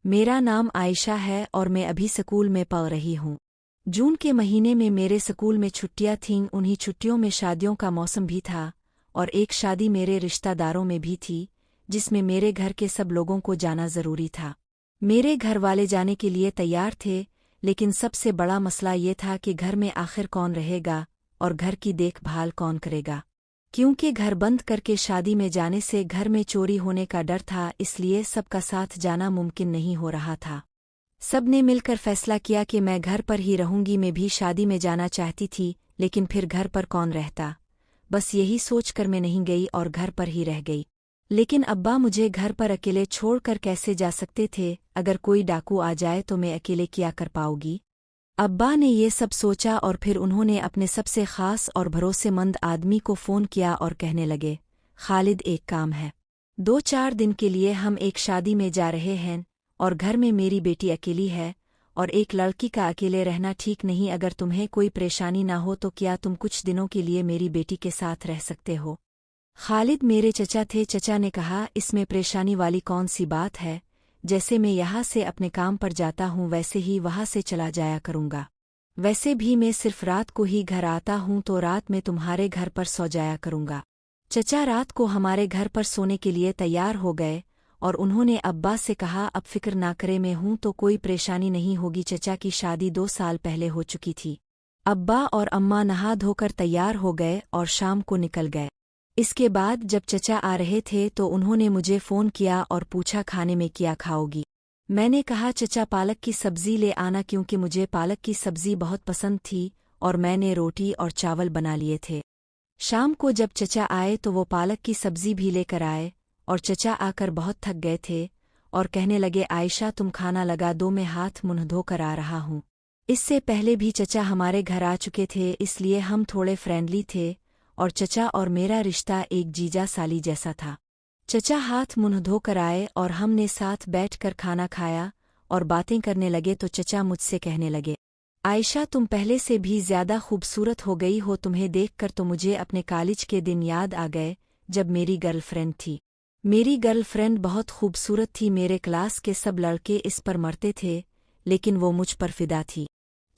मेरा नाम आयशा है और मैं अभी स्कूल में पढ़ रही हूँ। जून के महीने में मेरे स्कूल में छुट्टियाँ थीं। उन्हीं छुट्टियों में शादियों का मौसम भी था और एक शादी मेरे रिश्तेदारों में भी थी जिसमें मेरे घर के सब लोगों को जाना ज़रूरी था। मेरे घर वाले जाने के लिए तैयार थे, लेकिन सबसे बड़ा मसला ये था कि घर में आखिर कौन रहेगा और घर की देखभाल कौन करेगा। क्योंकि घर बंद करके शादी में जाने से घर में चोरी होने का डर था, इसलिए सबका साथ जाना मुमकिन नहीं हो रहा था। सबने मिलकर फैसला किया कि मैं घर पर ही रहूंगी। मैं भी शादी में जाना चाहती थी, लेकिन फिर घर पर कौन रहता। बस यही सोचकर मैं नहीं गई और घर पर ही रह गई। लेकिन अब्बा मुझे घर पर अकेले छोड़कर कैसे जा सकते थे? अगर कोई डाकू आ जाए तो मैं अकेले क्या कर पाऊंगी? अब्बा ने ये सब सोचा और फिर उन्होंने अपने सबसे खास और भरोसेमंद आदमी को फ़ोन किया और कहने लगे, खालिद, एक काम है। 2-4 दिन के लिए हम एक शादी में जा रहे हैं और घर में मेरी बेटी अकेली है और एक लड़की का अकेले रहना ठीक नहीं। अगर तुम्हें कोई परेशानी ना हो तो क्या तुम कुछ दिनों के लिए मेरी बेटी के साथ रह सकते हो? खालिद मेरे चचा थे। चचा ने कहा, इसमें परेशानी वाली कौन सी बात है? जैसे मैं यहाँ से अपने काम पर जाता हूँ वैसे ही वहाँ से चला जाया करूँगा। वैसे भी मैं सिर्फ रात को ही घर आता हूँ, तो रात में तुम्हारे घर पर सो जाया करूँगा। चचा रात को हमारे घर पर सोने के लिए तैयार हो गए और उन्होंने अब्बा से कहा, अब फिक्र ना करे, मैं हूँ तो कोई परेशानी नहीं होगी। चचा की शादी 2 साल पहले हो चुकी थी। अब्बा और अम्मा नहा धोकर तैयार हो गए और शाम को निकल गए। इसके बाद जब चचा आ रहे थे तो उन्होंने मुझे फ़ोन किया और पूछा, खाने में क्या खाओगी? मैंने कहा, चचा पालक की सब्ज़ी ले आना, क्योंकि मुझे पालक की सब्ज़ी बहुत पसंद थी और मैंने रोटी और चावल बना लिए थे। शाम को जब चचा आए तो वो पालक की सब्ज़ी भी लेकर आए और चचा आकर बहुत थक गए थे और कहने लगे, आयशा तुम खाना लगा दो, मैं हाथ मुँह धोकर आ रहा हूँ। इससे पहले भी चचा हमारे घर आ चुके थे, इसलिए हम थोड़े फ्रेंडली थे और चचा और मेरा रिश्ता एक जीजा साली जैसा था। चचा हाथ मुँह धोकर आए और हमने साथ बैठकर खाना खाया और बातें करने लगे तो चचा मुझसे कहने लगे, आयशा तुम पहले से भी ज़्यादा खूबसूरत हो गई हो। तुम्हें देखकर तो मुझे अपने कॉलेज के दिन याद आ गए जब मेरी गर्लफ्रेंड थी। मेरी गर्लफ्रेंड बहुत खूबसूरत थी। मेरे क्लास के सब लड़के इस पर मरते थे, लेकिन वो मुझ पर फिदा थी।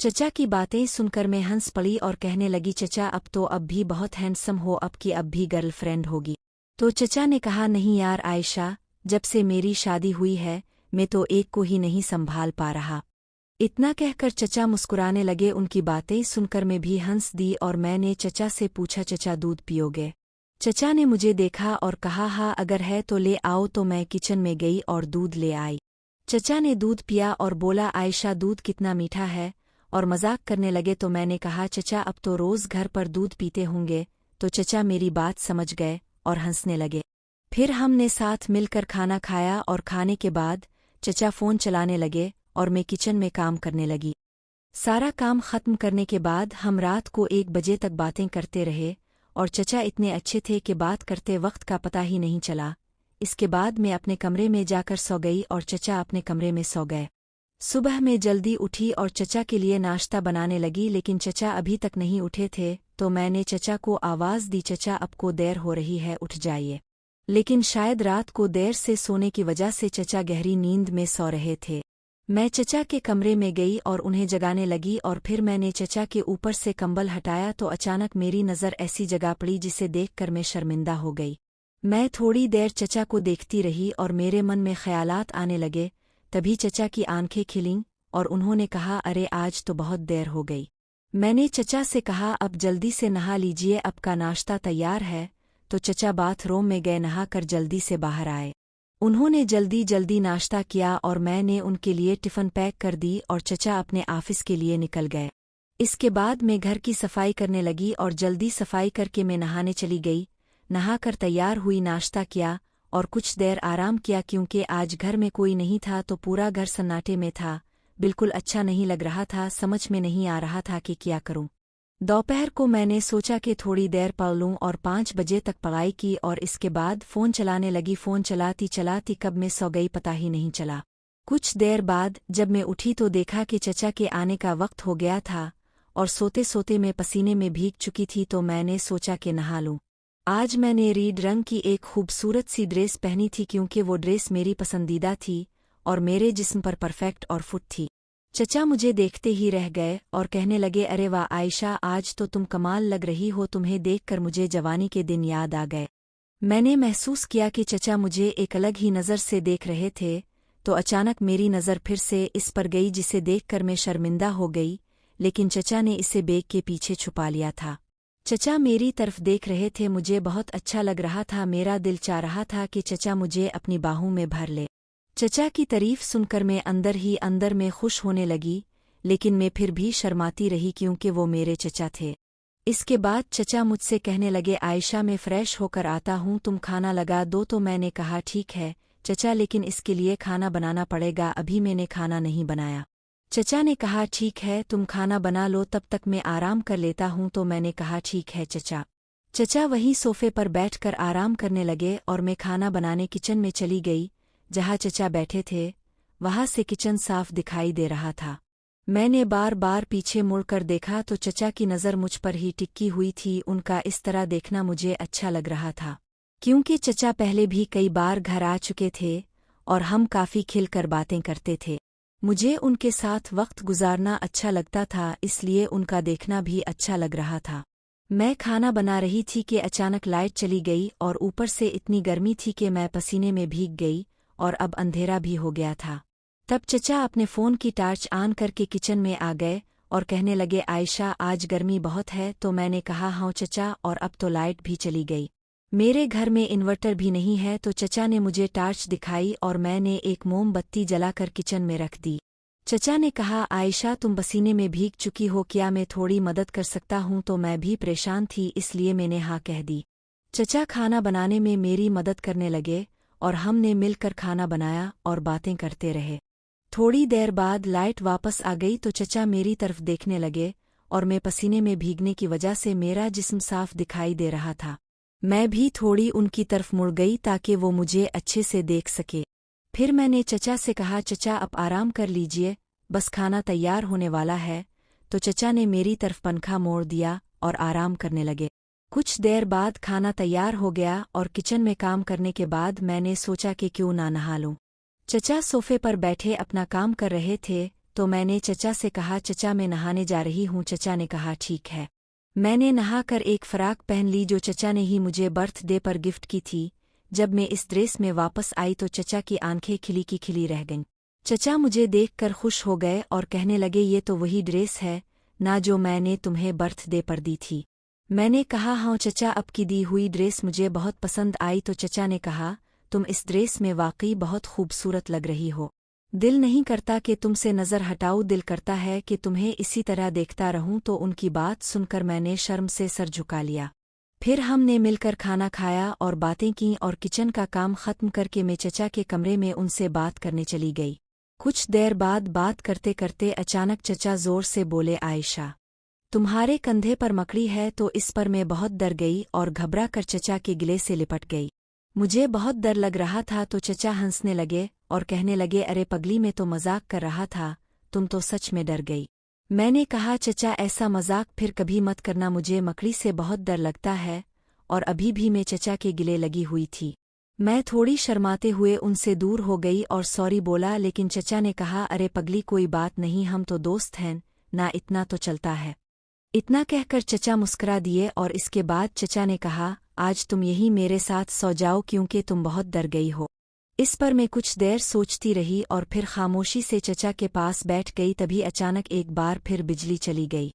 चचा की बातें सुनकर मैं हंस पड़ी और कहने लगी, चचा अब भी बहुत हैंडसम हो, अब की अब भी गर्लफ्रेंड होगी? तो चचा ने कहा, नहीं यार आयशा, जब से मेरी शादी हुई है मैं तो एक को ही नहीं संभाल पा रहा। इतना कहकर चचा मुस्कुराने लगे। उनकी बातें सुनकर मैं भी हंस दी और मैंने चचा से पूछा, चचा दूध पियोगे? चचा ने मुझे देखा और कहा, हाँ अगर है तो ले आओ। तो मैं किचन में गई और दूध ले आई। चचा ने दूध पिया और बोला, आयशा दूध कितना मीठा है, और मजाक करने लगे। तो मैंने कहा, चचा अब तो रोज़ घर पर दूध पीते होंगे। तो चचा मेरी बात समझ गए और हंसने लगे। फिर हमने साथ मिलकर खाना खाया और खाने के बाद चचा फ़ोन चलाने लगे और मैं किचन में काम करने लगी। सारा काम ख़त्म करने के बाद हम रात को 1 बजे तक बातें करते रहे और चचा इतने अच्छे थे कि बात करते वक्त का पता ही नहीं चला। इसके बाद मैं अपने कमरे में जाकर सो गई और चचा अपने कमरे में सो गए। सुबह मैं जल्दी उठी और चचा के लिए नाश्ता बनाने लगी, लेकिन चचा अभी तक नहीं उठे थे। तो मैंने चचा को आवाज़ दी, चचा अब को देर हो रही है, उठ जाइए। लेकिन शायद रात को देर से सोने की वजह से चचा गहरी नींद में सो रहे थे। मैं चचा के कमरे में गई और उन्हें जगाने लगी और फिर मैंने चचा के ऊपर से कंबल हटाया तो अचानक मेरी नज़र ऐसी जगह पड़ी जिसे देखकर मैं शर्मिंदा हो गई। मैं थोड़ी देर चचा को देखती रही और मेरे मन में ख्यालात आने लगे। तभी चचा की आंखें खिलीं और उन्होंने कहा, अरे आज तो बहुत देर हो गई। मैंने चचा से कहा, अब जल्दी से नहा लीजिए, अब का नाश्ता तैयार है। तो चचा बाथरूम में गए, नहाकर जल्दी से बाहर आए। उन्होंने जल्दी जल्दी नाश्ता किया और मैंने उनके लिए टिफ़िन पैक कर दी और चचा अपने ऑफिस के लिए निकल गए। इसके बाद मैं घर की सफाई करने लगी और जल्दी सफाई करके मैं नहाने चली गई। नहाकर तैयार हुई, नाश्ता किया और कुछ देर आराम किया, क्योंकि आज घर में कोई नहीं था तो पूरा घर सन्नाटे में था। बिल्कुल अच्छा नहीं लग रहा था, समझ में नहीं आ रहा था कि क्या करूं। दोपहर को मैंने सोचा कि थोड़ी देर पढ़ लूं और 5 बजे तक पढ़ाई की और इसके बाद फ़ोन चलाने लगी। फ़ोन चलाती चलाती कब मैं सो गई पता ही नहीं चला। कुछ देर बाद जब मैं उठी तो देखा कि चचा के आने का वक्त हो गया था और सोते सोते मैं पसीने में भीग चुकी थी। तो मैंने सोचा कि नहा लूं। आज मैंने रेड रंग की एक खूबसूरत सी ड्रेस पहनी थी, क्योंकि वो ड्रेस मेरी पसंदीदा थी और मेरे जिस्म पर परफेक्ट और फुट थी। चचा मुझे देखते ही रह गए और कहने लगे, अरे वाह आयशा, आज तो तुम कमाल लग रही हो, तुम्हें देखकर मुझे जवानी के दिन याद आ गए। मैंने महसूस किया कि चचा मुझे एक अलग ही नज़र से देख रहे थे, तो अचानक मेरी नज़र फिर से इस पर गई जिसे देखकर मैं शर्मिंदा हो गई, लेकिन चचा ने इसे बैग के पीछे छुपा लिया था। चचा मेरी तरफ देख रहे थे, मुझे बहुत अच्छा लग रहा था, मेरा दिल चाह रहा था कि चचा मुझे अपनी बाहों में भर ले। चचा की तारीफ सुनकर मैं अंदर ही अंदर में खुश होने लगी, लेकिन मैं फिर भी शर्माती रही क्योंकि वो मेरे चचा थे। इसके बाद चचा मुझसे कहने लगे, आयशा मैं फ्रेश होकर आता हूँ, तुम खाना लगा दो। तो मैंने कहा ठीक है चचा, लेकिन इसके लिए खाना बनाना पड़ेगा, अभी मैंने खाना नहीं बनाया। चचा ने कहा ठीक है तुम खाना बना लो, तब तक मैं आराम कर लेता हूँ। तो मैंने कहा ठीक है चचा। चचा वहीं सोफे पर बैठकर आराम करने लगे और मैं खाना बनाने किचन में चली गई। जहाँ चचा बैठे थे वहाँ से किचन साफ दिखाई दे रहा था। मैंने बार बार पीछे मुड़कर देखा तो चचा की नज़र मुझ पर ही टिकी हुई थी। उनका इस तरह देखना मुझे अच्छा लग रहा था, क्योंकि चचा पहले भी कई बार घर आ चुके थे और हम काफ़ी खिलकर बातें करते थे। मुझे उनके साथ वक्त गुजारना अच्छा लगता था, इसलिए उनका देखना भी अच्छा लग रहा था। मैं खाना बना रही थी कि अचानक लाइट चली गई और ऊपर से इतनी गर्मी थी कि मैं पसीने में भीग गई और अब अंधेरा भी हो गया था। तब चचा अपने फ़ोन की टार्च ऑन करके किचन में आ गए और कहने लगे, आयशा आज गर्मी बहुत है। तो मैंने कहा हाँ चचा, और अब तो लाइट भी चली गई, मेरे घर में इन्वर्टर भी नहीं है। तो चचा ने मुझे टार्च दिखाई और मैंने एक मोमबत्ती जलाकर किचन में रख दी। चचा ने कहा, आयशा तुम पसीने में भीग चुकी हो, क्या मैं थोड़ी मदद कर सकता हूँ? तो मैं भी परेशान थी, इसलिए मैंने हाँ कह दी। चचा खाना बनाने में मेरी मदद करने लगे और हमने मिलकर खाना बनाया और बातें करते रहे। थोड़ी देर बाद लाइट वापस आ गई तो चचा मेरी तरफ देखने लगे और मैं पसीने में भीगने की वजह से मेरा जिस्म साफ दिखाई दे रहा था। मैं भी थोड़ी उनकी तरफ मुड़ गई ताकि वो मुझे अच्छे से देख सके। फिर मैंने चचा से कहा, चचा अब आराम कर लीजिए, बस खाना तैयार होने वाला है। तो चचा ने मेरी तरफ पंखा मोड़ दिया और आराम करने लगे। कुछ देर बाद खाना तैयार हो गया और किचन में काम करने के बाद मैंने सोचा कि क्यों ना नहा लूं। चचा सोफे पर बैठे अपना काम कर रहे थे तो मैंने चचा से कहा, चचा मैं नहाने जा रही हूँ। चचा ने कहा ठीक है। मैंने नहाकर एक फ़राक पहन ली जो चचा ने ही मुझे बर्थडे पर गिफ्ट की थी। जब मैं इस ड्रेस में वापस आई तो चचा की आंखें खिली की खिली रह गईं। चचा मुझे देखकर खुश हो गए और कहने लगे, ये तो वही ड्रेस है ना जो मैंने तुम्हें बर्थडे पर दी थी। मैंने कहा हाँ चचा, अब की दी हुई ड्रेस मुझे बहुत पसंद आई। तो चचा ने कहा, तुम इस ड्रेस में वाकई बहुत खूबसूरत लग रही हो, दिल नहीं करता कि तुमसे नज़र हटाऊं, दिल करता है कि तुम्हें इसी तरह देखता रहूं। तो उनकी बात सुनकर मैंने शर्म से सर झुका लिया। फिर हमने मिलकर खाना खाया और बातें की और किचन का काम ख़त्म करके मैं चचा के कमरे में उनसे बात करने चली गई। कुछ देर बाद बात करते करते अचानक चचा ज़ोर से बोले, आयशा तुम्हारे कंधे पर मकड़ी है। तो इस पर मैं बहुत डर गई और घबरा कर चचा के गले से लिपट गई। मुझे बहुत डर लग रहा था तो चचा हंसने लगे और कहने लगे, अरे पगली मैं तो मजाक कर रहा था, तुम तो सच में डर गई। मैंने कहा, चचा ऐसा मजाक फिर कभी मत करना, मुझे मकड़ी से बहुत डर लगता है। और अभी भी मैं चचा के गिले लगी हुई थी। मैं थोड़ी शर्माते हुए उनसे दूर हो गई और सॉरी बोला, लेकिन चचा ने कहा, अरे पगली कोई बात नहीं, हम तो दोस्त हैं ना, इतना तो चलता है। इतना कहकर चचा मुस्कुरा दिए और इसके बाद चचा ने कहा, आज तुम यहीं मेरे साथ सो जाओ क्योंकि तुम बहुत डर गई हो। इस पर मैं कुछ देर सोचती रही और फिर खामोशी से चचा के पास बैठ गई। तभी अचानक एक बार फिर बिजली चली गई।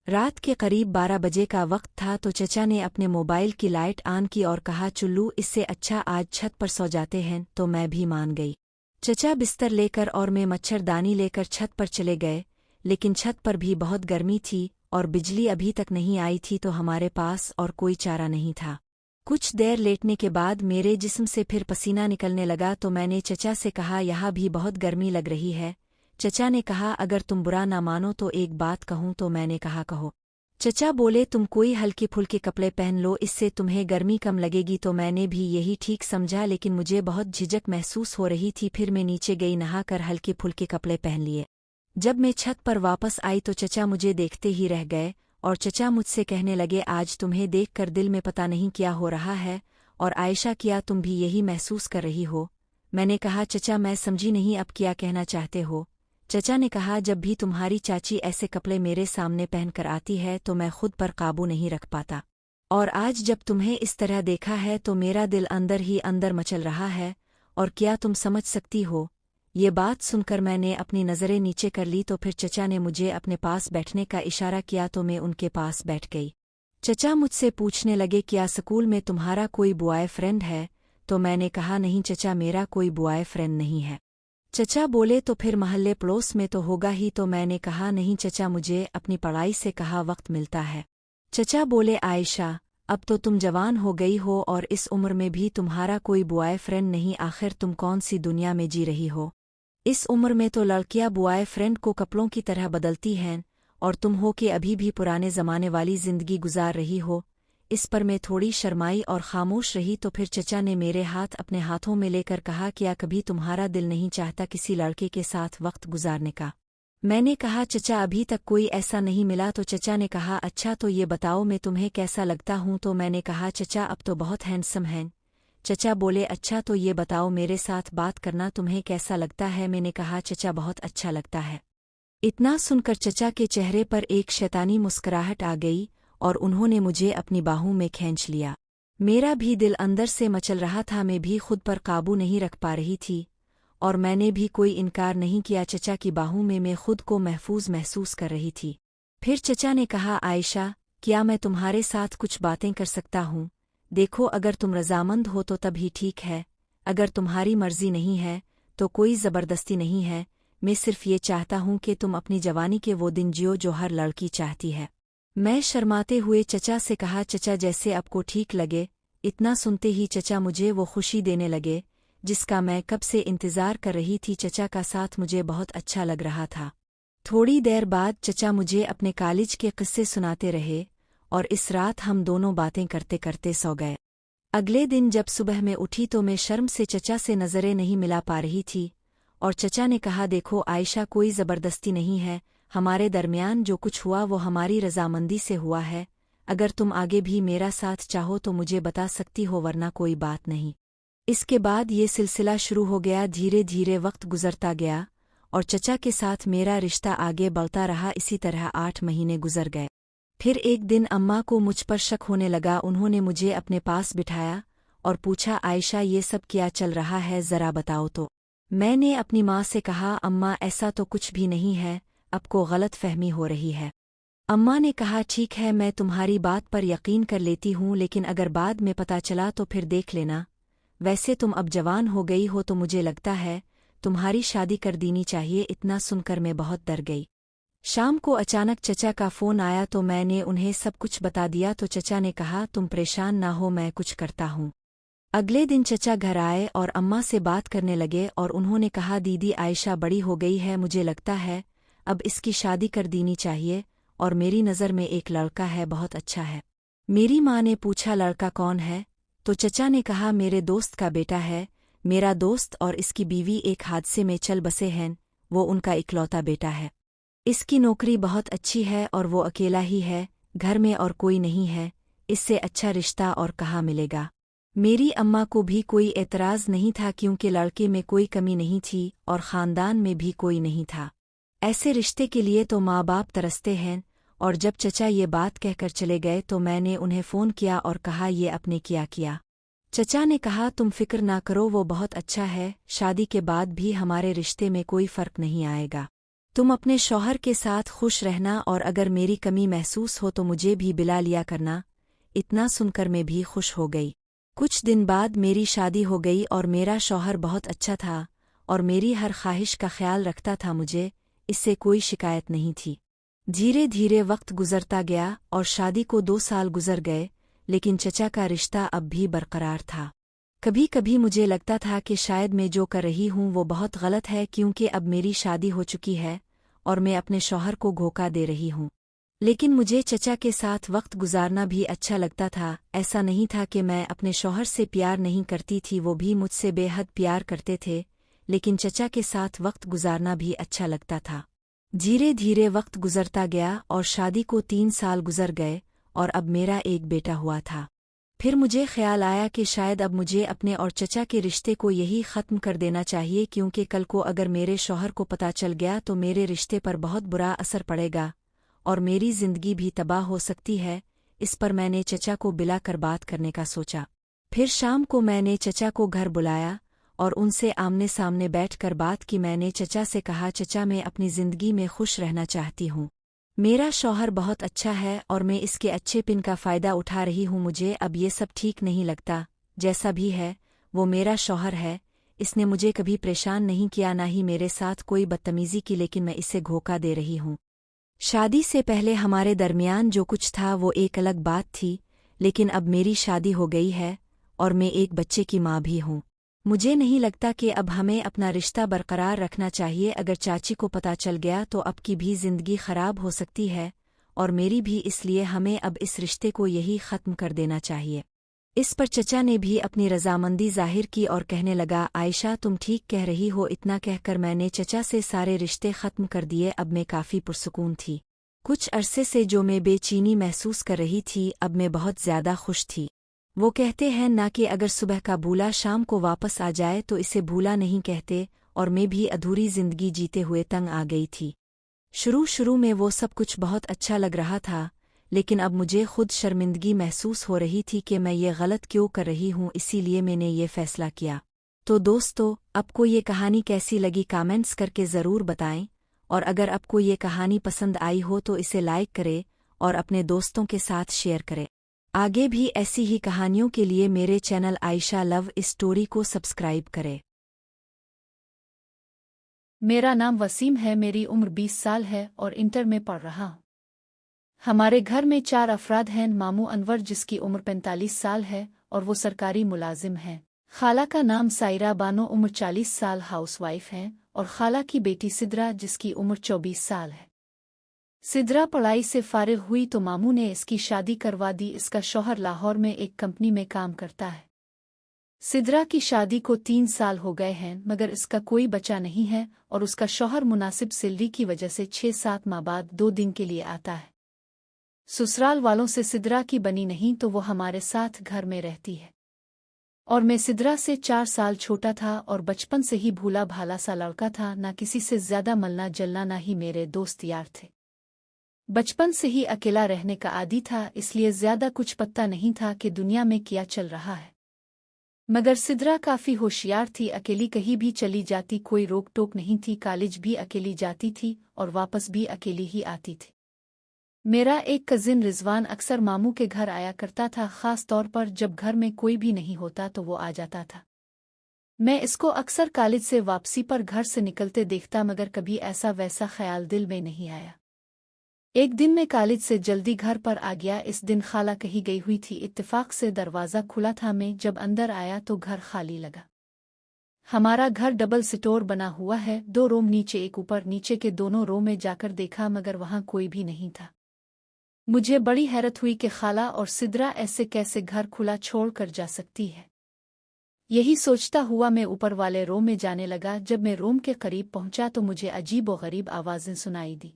रात के करीब 12 बजे का वक्त था तो चचा ने अपने मोबाइल की लाइट ऑन की और कहा, चुल्लू इससे अच्छा आज छत पर सो जाते हैं। तो मैं भी मान गई। चचा बिस्तर लेकर और मैं मच्छरदानी लेकर छत पर चले गए, लेकिन छत पर भी बहुत गर्मी थी और बिजली अभी तक नहीं आई थी तो हमारे पास और कोई चारा नहीं था। कुछ देर लेटने के बाद मेरे जिस्म से फिर पसीना निकलने लगा तो मैंने चचा से कहा, यहाँ भी बहुत गर्मी लग रही है। चचा ने कहा, अगर तुम बुरा ना मानो तो एक बात कहूँ। तो मैंने कहा, कहो। चचा बोले, तुम कोई हल्के फुल्के कपड़े पहन लो, इससे तुम्हें गर्मी कम लगेगी। तो मैंने भी यही ठीक समझा, लेकिन मुझे बहुत झिझक महसूस हो रही थी। फिर मैं नीचे गई, नहाकर हल्के फुल्के कपड़े पहन लिए। जब मैं छत पर वापस आई तो चचा मुझे देखते ही रह गए और चचा मुझसे कहने लगे, आज तुम्हें देखकर दिल में पता नहीं क्या हो रहा है, और आयशा क्या तुम भी यही महसूस कर रही हो? मैंने कहा, चचा मैं समझी नहीं, अब क्या कहना चाहते हो? चचा ने कहा, जब भी तुम्हारी चाची ऐसे कपड़े मेरे सामने पहनकर आती है तो मैं खुद पर काबू नहीं रख पाता, और आज जब तुम्हें इस तरह देखा है तो मेरा दिल अंदर ही अंदर मचल रहा है, और क्या तुम समझ सकती हो? ये बात सुनकर मैंने अपनी नज़रें नीचे कर ली तो फिर चचा ने मुझे अपने पास बैठने का इशारा किया तो मैं उनके पास बैठ गई। चचा मुझसे पूछने लगे, क्या स्कूल में तुम्हारा कोई बॉय फ्रेंड है? तो मैंने कहा, नहीं चचा, मेरा कोई बॉय फ्रेंड नहीं है। चचा बोले, तो फिर मोहल्ले पड़ोस में तो होगा ही? तो मैंने कहा, नहीं चचा, मुझे अपनी पढ़ाई से कहाँ वक्त मिलता है। चचा बोले, आयशा अब तो तुम जवान हो गई हो और इस उम्र में भी तुम्हारा कोई बॉय फ्रेंड नहीं, आखिर तुम कौन सी दुनिया में जी रही हो? इस उम्र में तो लड़कियां बॉय फ्रेंड को कपड़ों की तरह बदलती हैं, और तुम हो कि अभी भी पुराने ज़माने वाली ज़िंदगी गुजार रही हो। इस पर मैं थोड़ी शर्माई और खामोश रही तो फिर चचा ने मेरे हाथ अपने हाथों में लेकर कहा, क्या कभी तुम्हारा दिल नहीं चाहता किसी लड़के के साथ वक्त गुजारने का? मैंने कहा, चचा अभी तक कोई ऐसा नहीं मिला। तो चचा ने कहा, अच्छा तो ये बताओ मैं तुम्हें कैसा लगता हूँ? तो मैंने कहा, चचा अब तो बहुत हैंडसम हैं। चचा बोले, अच्छा तो ये बताओ मेरे साथ बात करना तुम्हें कैसा लगता है? मैंने कहा, चचा बहुत अच्छा लगता है। इतना सुनकर चचा के चेहरे पर एक शैतानी मुस्कुराहट आ गई और उन्होंने मुझे अपनी बाहों में खींच लिया। मेरा भी दिल अंदर से मचल रहा था, मैं भी खुद पर काबू नहीं रख पा रही थी और मैंने भी कोई इनकार नहीं किया। चचा की बाहों में मैं खुद को महफूज महसूस कर रही थी। फिर चचा ने कहा, आयशा क्या मैं तुम्हारे साथ कुछ बातें कर सकता हूँ? देखो, अगर तुम रजामंद हो तो तब ही ठीक है, अगर तुम्हारी मर्जी नहीं है तो कोई ज़बरदस्ती नहीं है। मैं सिर्फ ये चाहता हूँ कि तुम अपनी जवानी के वो दिन जियो जो हर लड़की चाहती है। मैं शर्माते हुए चचा से कहा, चचा जैसे आपको ठीक लगे। इतना सुनते ही चचा मुझे वो खुशी देने लगे जिसका मैं कब से इंतज़ार कर रही थी। चचा का साथ मुझे बहुत अच्छा लग रहा था। थोड़ी देर बाद चचा मुझे अपने कॉलेज के किस्से सुनाते रहे और इस रात हम दोनों बातें करते करते सो गए। अगले दिन जब सुबह में उठी तो मैं शर्म से चचा से नज़रें नहीं मिला पा रही थी और चचा ने कहा, देखो आयशा, कोई ज़बरदस्ती नहीं है, हमारे दरमियान जो कुछ हुआ वो हमारी रजामंदी से हुआ है। अगर तुम आगे भी मेरा साथ चाहो तो मुझे बता सकती हो, वरना कोई बात नहीं। इसके बाद ये सिलसिला शुरू हो गया। धीरे धीरे वक्त गुजरता गया और चचा के साथ मेरा रिश्ता आगे बढ़ता रहा। इसी तरह 8 महीने गुजर गए। फिर एक दिन अम्मा को मुझ पर शक होने लगा। उन्होंने मुझे अपने पास बिठाया और पूछा, आयशा ये सब क्या चल रहा है, ज़रा बताओ तो। मैंने अपनी माँ से कहा, अम्मा ऐसा तो कुछ भी नहीं है, आपको गलत फहमी हो रही है। अम्मा ने कहा, ठीक है, मैं तुम्हारी बात पर यकीन कर लेती हूँ, लेकिन अगर बाद में पता चला तो फिर देख लेना। वैसे तुम अब जवान हो गई हो तो मुझे लगता है तुम्हारी शादी कर देनी चाहिए। इतना सुनकर मैं बहुत डर गई। शाम को अचानक चचा का फ़ोन आया तो मैंने उन्हें सब कुछ बता दिया। तो चचा ने कहा, तुम परेशान ना हो, मैं कुछ करता हूँ। अगले दिन चचा घर आए और अम्मा से बात करने लगे और उन्होंने कहा, दीदी आयशा बड़ी हो गई है, मुझे लगता है अब इसकी शादी कर देनी चाहिए और मेरी नज़र में एक लड़का है, बहुत अच्छा है। मेरी माँ ने पूछा, लड़का कौन है? तो चचा ने कहा, मेरे दोस्त का बेटा है। मेरा दोस्त और इसकी बीवी एक हादसे में चल बसे हैं, वो उनका इकलौता बेटा है। इसकी नौकरी बहुत अच्छी है और वो अकेला ही है, घर में और कोई नहीं है। इससे अच्छा रिश्ता और कहाँ मिलेगा? मेरी अम्मा को भी कोई एतराज़ नहीं था क्योंकि लड़के में कोई कमी नहीं थी और ख़ानदान में भी कोई नहीं था। ऐसे रिश्ते के लिए तो माँ बाप तरसते हैं। और जब चचा ये बात कहकर चले गए तो मैंने उन्हें फ़ोन किया और कहा, ये आपने क्या किया? चचा ने कहा, तुम फिक्र ना करो, वो बहुत अच्छा है, शादी के बाद भी हमारे रिश्ते में कोई फ़र्क नहीं आएगा। तुम अपने शौहर के साथ खुश रहना और अगर मेरी कमी महसूस हो तो मुझे भी बुला लिया करना। इतना सुनकर मैं भी खुश हो गई। कुछ दिन बाद मेरी शादी हो गई और मेरा शौहर बहुत अच्छा था और मेरी हर ख्वाहिश का ख्याल रखता था। मुझे इससे कोई शिकायत नहीं थी। धीरे धीरे वक्त गुजरता गया और शादी को 2 साल गुजर गए, लेकिन चचा का रिश्ता अब भी बरकरार था। कभी कभी मुझे लगता था कि शायद मैं जो कर रही हूँ वो बहुत गलत है, क्योंकि अब मेरी शादी हो चुकी है और मैं अपने शौहर को धोखा दे रही हूँ। लेकिन मुझे चचा के साथ वक्त गुजारना भी अच्छा लगता था। ऐसा नहीं था कि मैं अपने शौहर से प्यार नहीं करती थी, वो भी मुझसे बेहद प्यार करते थे, लेकिन चचा के साथ वक्त गुजारना भी अच्छा लगता था। धीरे धीरे वक्त गुजरता गया और शादी को 3 साल गुजर गए और अब मेरा एक बेटा हुआ था। फिर मुझे ख्याल आया कि शायद अब मुझे अपने और चचा के रिश्ते को यही ख़त्म कर देना चाहिए, क्योंकि कल को अगर मेरे शौहर को पता चल गया तो मेरे रिश्ते पर बहुत बुरा असर पड़ेगा और मेरी ज़िंदगी भी तबाह हो सकती है। इस पर मैंने चचा को बुलाकर बात करने का सोचा। फिर शाम को मैंने चचा को घर बुलाया और उनसे आमने सामने बैठकर बात की। मैंने चचा से कहा, चचा मैं अपनी ज़िंदगी में खुश रहना चाहती हूँ। मेरा शौहर बहुत अच्छा है और मैं इसके अच्छेपन का फ़ायदा उठा रही हूँ। मुझे अब ये सब ठीक नहीं लगता। जैसा भी है वो मेरा शौहर है, इसने मुझे कभी परेशान नहीं किया, ना ही मेरे साथ कोई बदतमीज़ी की, लेकिन मैं इसे धोखा दे रही हूँ। शादी से पहले हमारे दरमियान जो कुछ था वो एक अलग बात थी, लेकिन अब मेरी शादी हो गई है और मैं एक बच्चे की माँ भी हूँ। मुझे नहीं लगता कि अब हमें अपना रिश्ता बरकरार रखना चाहिए। अगर चाची को पता चल गया तो अब की भी ज़िंदगी ख़राब हो सकती है और मेरी भी, इसलिए हमें अब इस रिश्ते को यही ख़त्म कर देना चाहिए। इस पर चचा ने भी अपनी रजामंदी ज़ाहिर की और कहने लगा, आयशा तुम ठीक कह रही हो। इतना कहकर मैंने चचा से सारे रिश्ते ख़त्म कर दिए। अब मैं काफ़ी पुरसुकून थी। कुछ अरसे से जो मैं बेचैनी महसूस कर रही थी, अब मैं बहुत ज़्यादा खुश थी। वो कहते हैं ना कि अगर सुबह का भूला शाम को वापस आ जाए तो इसे भूला नहीं कहते, और मैं भी अधूरी ज़िंदगी जीते हुए तंग आ गई थी। शुरू में वो सब कुछ बहुत अच्छा लग रहा था, लेकिन अब मुझे खुद शर्मिंदगी महसूस हो रही थी कि मैं ये गलत क्यों कर रही हूँ। इसीलिए मैंने ये फ़ैसला किया। तो दोस्तों, आपको ये कहानी कैसी लगी कमेंट्स करके ज़रूर बताएं, और अगर आपको ये कहानी पसंद आई हो तो इसे लाइक करें और अपने दोस्तों के साथ शेयर करें। आगे भी ऐसी ही कहानियों के लिए मेरे चैनल आयशा लव स्टोरी को सब्सक्राइब करें। मेरा नाम वसीम है, मेरी उम्र 20 साल है और इंटर में पढ़ रहा हूँ। हमारे घर में 4 अफराद हैं। मामू अनवर जिसकी उम्र 45 साल है और वो सरकारी मुलाजिम हैं। खाला का नाम सायरा बानो, उम्र 40 साल, हाउसवाइफ हैं, और खाला की बेटी सिद्रा जिसकी उम्र 24 साल है। सिद्रा पढ़ाई से फारिग हुई तो मामू ने इसकी शादी करवा दी। इसका शौहर लाहौर में एक कंपनी में काम करता है। सिद्रा की शादी को 3 साल हो गए हैं, मगर इसका कोई बच्चा नहीं है और उसका शौहर मुनासिब सैलरी की वजह से 6-7 माह बाद 2 दिन के लिए आता है। ससुराल वालों से सिद्रा की बनी नहीं तो वो हमारे साथ घर में रहती है। और मैं सिद्रा से 4 साल छोटा था और बचपन से ही भूला भाला सा लड़का था। ना किसी से ज्यादा मिलना जलना, ना ही मेरे दोस्त यार थे। बचपन से ही अकेला रहने का आदी था, इसलिए ज्यादा कुछ पता नहीं था कि दुनिया में क्या चल रहा है। मगर सिद्रा काफी होशियार थी, अकेली कहीं भी चली जाती, कोई रोक टोक नहीं थी। कॉलेज भी अकेली जाती थी और वापस भी अकेली ही आती थी। मेरा एक कजिन रिजवान अक्सर मामू के घर आया करता था, खास तौर पर जब घर में कोई भी नहीं होता तो वो आ जाता था। मैं इसको अक्सर कॉलेज से वापसी पर घर से निकलते देखता, मगर कभी ऐसा वैसा ख्याल दिल में नहीं आया। एक दिन मैं कॉलेज से जल्दी घर पर आ गया। इस दिन खाला कहीं गई हुई थी। इत्तेफाक से दरवाज़ा खुला था। मैं जब अंदर आया तो घर खाली लगा। हमारा घर डबल स्टोर बना हुआ है, 2 रूम नीचे एक ऊपर। नीचे के दोनों रूम में जाकर देखा मगर वहां कोई भी नहीं था। मुझे बड़ी हैरत हुई कि खाला और सिद्रा ऐसे कैसे घर खुला छोड़ कर जा सकती है। यही सोचता हुआ मैं ऊपर वाले रूम में जाने लगा। जब मैं रूम के करीब पहुंचा तो मुझे अजीब व गरीब आवाज़ें सुनाई दी।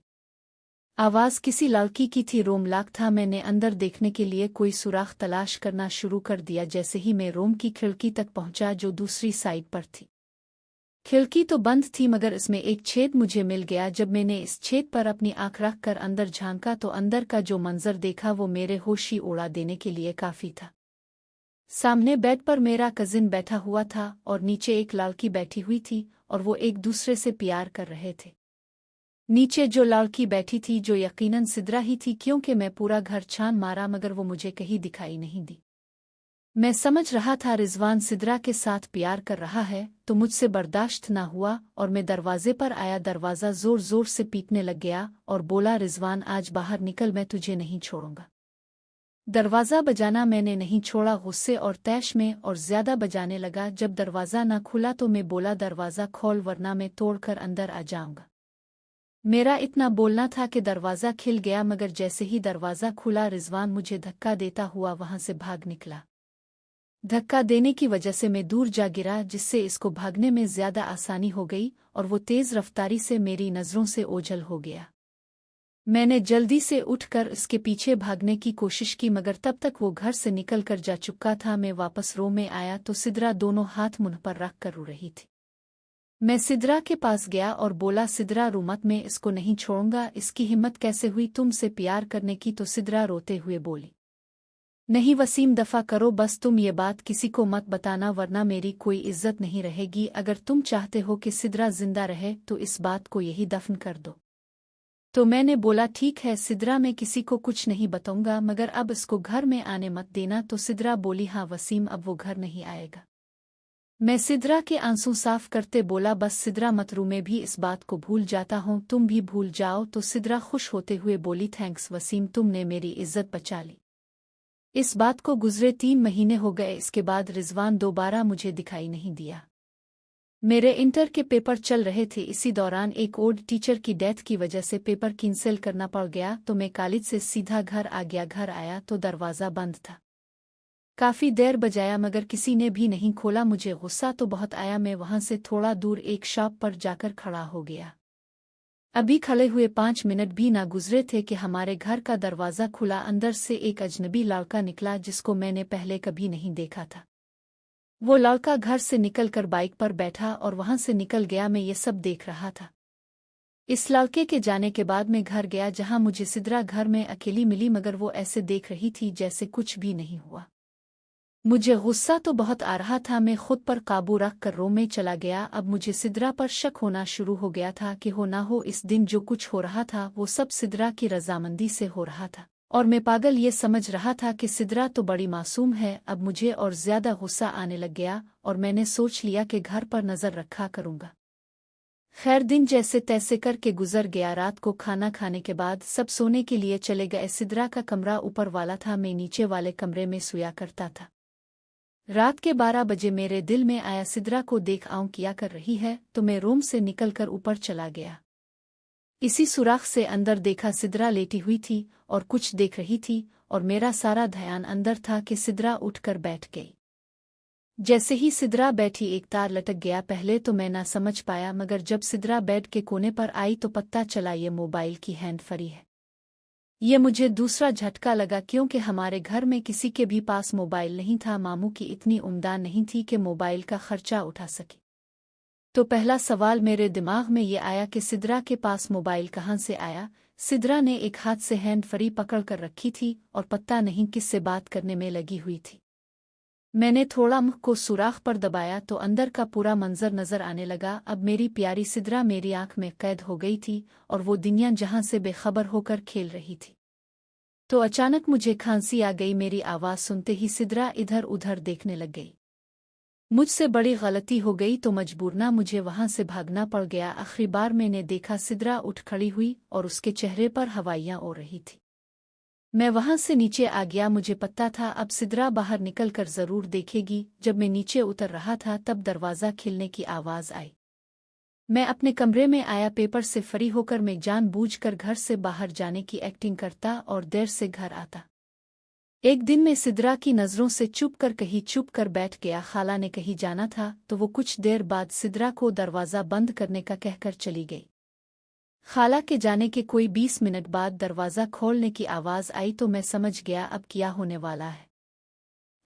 आवाज़ किसी लड़की की थी। रूम लॉक था। मैंने अंदर देखने के लिए कोई सुराख तलाश करना शुरू कर दिया। जैसे ही मैं रूम की खिड़की तक पहुंचा जो दूसरी साइड पर थी, खिड़की तो बंद थी मगर इसमें एक छेद मुझे मिल गया। जब मैंने इस छेद पर अपनी आंख रख कर अंदर झांका तो अंदर का जो मंजर देखा वो मेरे होश ही उड़ा देने के लिए काफ़ी था। सामने बेड पर मेरा कजिन बैठा हुआ था और नीचे एक लड़की बैठी हुई थी और वो एक दूसरे से प्यार कर रहे थे। नीचे जो लड़की बैठी थी, जो यकीनन सिद्रा ही थी, क्योंकि मैं पूरा घर छान मारा मगर वो मुझे कहीं दिखाई नहीं दी। मैं समझ रहा था रिजवान सिद्रा के साथ प्यार कर रहा है, तो मुझसे बर्दाश्त ना हुआ और मैं दरवाजे पर आया। दरवाज़ा जोर जोर से पीटने लग गया और बोला, रिजवान आज बाहर निकल, मैं तुझे नहीं छोड़ूंगा। दरवाज़ा बजाना मैंने नहीं छोड़ा। गुस्से और तैश में और ज्यादा बजाने लगा। जब दरवाज़ा ना खुला तो मैं बोला, दरवाज़ा खोल वरना मैं तोड़कर अंदर आ जाऊंगा। मेरा इतना बोलना था कि दरवाज़ा खिल गया, मगर जैसे ही दरवाज़ा खुला रिजवान मुझे धक्का देता हुआ वहां से भाग निकला। धक्का देने की वजह से मैं दूर जा गिरा, जिससे इसको भागने में ज्यादा आसानी हो गई और वो तेज़ रफ्तारी से मेरी नज़रों से ओझल हो गया। मैंने जल्दी से उठकर इसके पीछे भागने की कोशिश की, मगर तब तक वो घर से निकल कर जा चुका था। मैं वापस रूम में आया तो सिद्रा दोनों हाथ मुंह पर रख कर रो रही थी। मैं सिद्रा के पास गया और बोला, सिद्रा रो मत, मैं इसको नहीं छोड़ूंगा। इसकी हिम्मत कैसे हुई तुमसे प्यार करने की? तो सिद्रा रोते हुए बोली, नहीं वसीम, दफा करो बस, तुम ये बात किसी को मत बताना वरना मेरी कोई इज्जत नहीं रहेगी। अगर तुम चाहते हो कि सिद्रा जिंदा रहे तो इस बात को यही दफन कर दो। तो मैंने बोला, ठीक है सिद्रा, मैं किसी को कुछ नहीं बताऊंगा, मगर अब इसको घर में आने मत देना। तो सिद्रा बोली, हाँ वसीम, अब वो घर नहीं आएगा। मैं सिद्रा के आंसू साफ करते बोला, बस सिद्रा मत रो, मैं भी इस बात को भूल जाता हूँ, तुम भी भूल जाओ। तो सिद्रा खुश होते हुए बोली, थैंक्स वसीम, तुमने मेरी इज्जत बचा ली। इस बात को गुजरे 3 महीने हो गए। इसके बाद रिजवान दोबारा मुझे दिखाई नहीं दिया। मेरे इंटर के पेपर चल रहे थे। इसी दौरान एक ओल्ड टीचर की डेथ की वजह से पेपर कैंसिल करना पड़ गया, तो मैं कॉलेज से सीधा घर आ गया। घर आया तो दरवाज़ा बंद था। काफ़ी देर बजाया मगर किसी ने भी नहीं खोला। मुझे गुस्सा तो बहुत आया। मैं वहां से थोड़ा दूर एक शॉप पर जाकर खड़ा हो गया। अभी खड़े हुए 5 मिनट भी ना गुजरे थे कि हमारे घर का दरवाज़ा खुला। अंदर से एक अजनबी लड़का निकला जिसको मैंने पहले कभी नहीं देखा था। वो लड़का घर से निकलकर बाइक पर बैठा और वहां से निकल गया। मैं ये सब देख रहा था। इस लड़के के जाने के बाद मैं घर गया, जहां मुझे सिद्रा घर में अकेली मिली, मगर वो ऐसे देख रही थी जैसे कुछ भी नहीं हुआ। मुझे गुस्सा तो बहुत आ रहा था। मैं खुद पर काबू रख कर रूम में चला गया। अब मुझे सिद्रा पर शक होना शुरू हो गया था कि हो ना हो इस दिन जो कुछ हो रहा था वो सब सिद्रा की रजामंदी से हो रहा था, और मैं पागल ये समझ रहा था कि सिद्रा तो बड़ी मासूम है। अब मुझे और ज्यादा गुस्सा आने लग गया और मैंने सोच लिया कि घर पर नजर रखा करूंगा। खैर, दिन जैसे तैसे करके गुजर गया। रात को खाना खाने के बाद सब सोने के लिए चले गए। सिद्रा का कमरा ऊपर वाला था, मैं नीचे वाले कमरे में सोया करता था। रात के 12 बजे मेरे दिल में आया, सिद्रा को देख आऊं क्या कर रही है, तो मैं रूम से निकलकर ऊपर चला गया। इसी सुराख से अंदर देखा सिद्रा लेटी हुई थी और कुछ देख रही थी, और मेरा सारा ध्यान अंदर था कि सिद्रा उठकर बैठ गई। जैसे ही सिद्रा बैठी एक तार लटक गया। पहले तो मैं ना समझ पाया, मगर जब सिद्रा बेड के कोने पर आई तो पता चला ये मोबाइल की हैंड फ्री है। ये मुझे दूसरा झटका लगा, क्योंकि हमारे घर में किसी के भी पास मोबाइल नहीं था। मामू की इतनी उम्दा नहीं थी कि मोबाइल का खर्चा उठा सके। तो पहला सवाल मेरे दिमाग में ये आया कि सिद्रा के पास मोबाइल कहाँ से आया। सिद्रा ने एक हाथ से हैंड फ्री पकड़ कर रखी थी और पता नहीं किससे बात करने में लगी हुई थी। मैंने थोड़ा मुख को सुराख पर दबाया तो अंदर का पूरा मंजर नजर आने लगा। अब मेरी प्यारी सिद्रा मेरी आंख में कैद हो गई थी और वो दुनिया जहां से बेखबर होकर खेल रही थी। तो अचानक मुझे खांसी आ गई। मेरी आवाज़ सुनते ही सिद्रा इधर उधर देखने लग गई। मुझसे बड़ी गलती हो गई तो मजबूरना मुझे वहां से भागना पड़ गया। आखिरी बार मैंने देखा सिद्रा उठ खड़ी हुई और उसके चेहरे पर हवाइयां उड़ रही थी। मैं वहां से नीचे आ गया। मुझे पता था अब सिद्रा बाहर निकलकर जरूर देखेगी। जब मैं नीचे उतर रहा था तब दरवाज़ा खिलने की आवाज़ आई। मैं अपने कमरे में आया। पेपर से फ्री होकर मैं जानबूझकर घर से बाहर जाने की एक्टिंग करता और देर से घर आता। एक दिन मैं सिद्रा की नज़रों से चुप कर बैठ गया। खाला ने कहीं जाना था तो वो कुछ देर बाद सिद्रा को दरवाज़ा बंद करने का कहकर चली गई। खाला के जाने के कोई 20 मिनट बाद दरवाज़ा खोलने की आवाज़ आई तो मैं समझ गया अब क्या होने वाला है।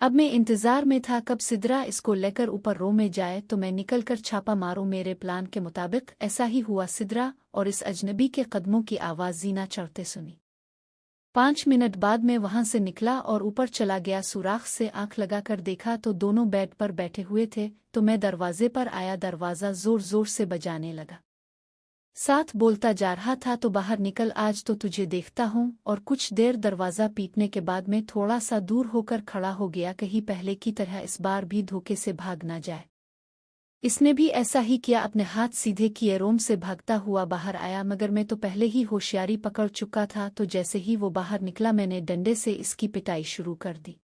अब मैं इंतज़ार में था कब सिद्रा इसको लेकर ऊपर रो में जाए तो मैं निकलकर छापा मारूं। मेरे प्लान के मुताबिक ऐसा ही हुआ। सिद्रा और इस अजनबी के कदमों की आवाज़ जीना चढ़ते सुनी। 5 मिनट बाद मैं वहां से निकला और ऊपर चला गया। सुराख से आंख लगाकर देखा तो दोनों बेड पर बैठे हुए थे। तो मैं दरवाजे पर आया। दरवाज़ा जोर जोर से बजाने लगा, साथ बोलता जा रहा था, तो बाहर निकल, आज तो तुझे देखता हूँ। और कुछ देर दरवाज़ा पीटने के बाद मैं थोड़ा सा दूर होकर खड़ा हो गया, कहीं पहले की तरह इस बार भी धोखे से भाग ना जाए। इसने भी ऐसा ही किया। अपने हाथ सीधे किए रूम से भागता हुआ बाहर आया, मगर मैं तो पहले ही होशियारी पकड़ चुका था। तो जैसे ही वो बाहर निकला मैंने डंडे से इसकी पिटाई शुरू कर दी।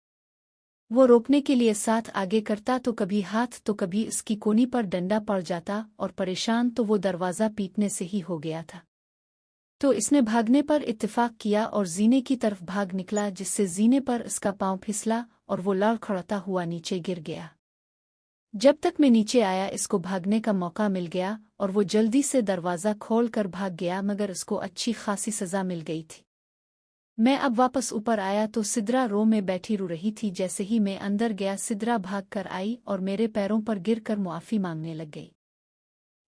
वो रोकने के लिए साथ आगे करता तो कभी हाथ तो कभी इसकी कोनी पर डंडा पड़ जाता, और परेशान तो वो दरवाज़ा पीटने से ही हो गया था। तो इसने भागने पर इत्तेफाक किया और जीने की तरफ भाग निकला, जिससे जीने पर इसका पांव फिसला और वो लड़खड़ाता हुआ नीचे गिर गया। जब तक मैं नीचे आया इसको भागने का मौका मिल गया और वो जल्दी से दरवाज़ा खोल कर भाग गया, मगर उसको अच्छी खासी सज़ा मिल गई थी। मैं अब वापस ऊपर आया तो सिद्रा रो में बैठी रो रही थी। जैसे ही मैं अंदर गया सिद्रा भाग कर आई और मेरे पैरों पर गिरकर मुआफ़ी मांगने लग गई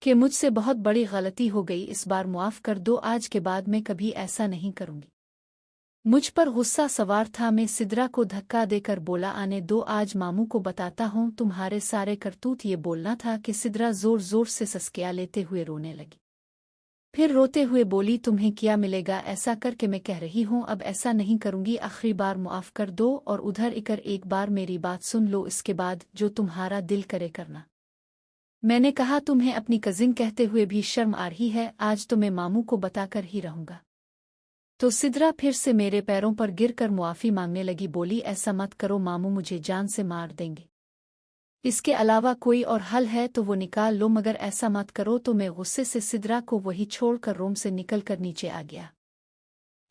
कि मुझसे बहुत बड़ी गलती हो गई, इस बार मुआफ़ कर दो, आज के बाद मैं कभी ऐसा नहीं करूँगी। मुझ पर गुस्सा सवार था। मैं सिद्रा को धक्का देकर बोला, आने दो, आज मामू को बताता हूँ तुम्हारे सारे करतूत। ये बोलना था कि सिद्रा जोर जोर से ससकिया लेते हुए रोने लगी। फिर रोते हुए बोली, तुम्हें क्या मिलेगा ऐसा करके? मैं कह रही हूँ अब ऐसा नहीं करूँगी, आखिरी बार मुआफ़ कर दो और उधर इकर एक बार मेरी बात सुन लो, इसके बाद जो तुम्हारा दिल करे करना। मैंने कहा, तुम्हें अपनी कजिन कहते हुए भी शर्म आ रही है? आज तो मैं मामू को बताकर ही रहूँगा। तो सिद्रा फिर से मेरे पैरों पर गिरकर मुआफ़ी मांगने लगी, बोली, ऐसा मत करो मामू, मुझे जान से मार देंगे। इसके अलावा कोई और हल है तो वो निकाल लो, मगर ऐसा मत करो। तो मैं गुस्से से सिद्रा को वही छोड़कर रूम से निकलकर नीचे आ गया।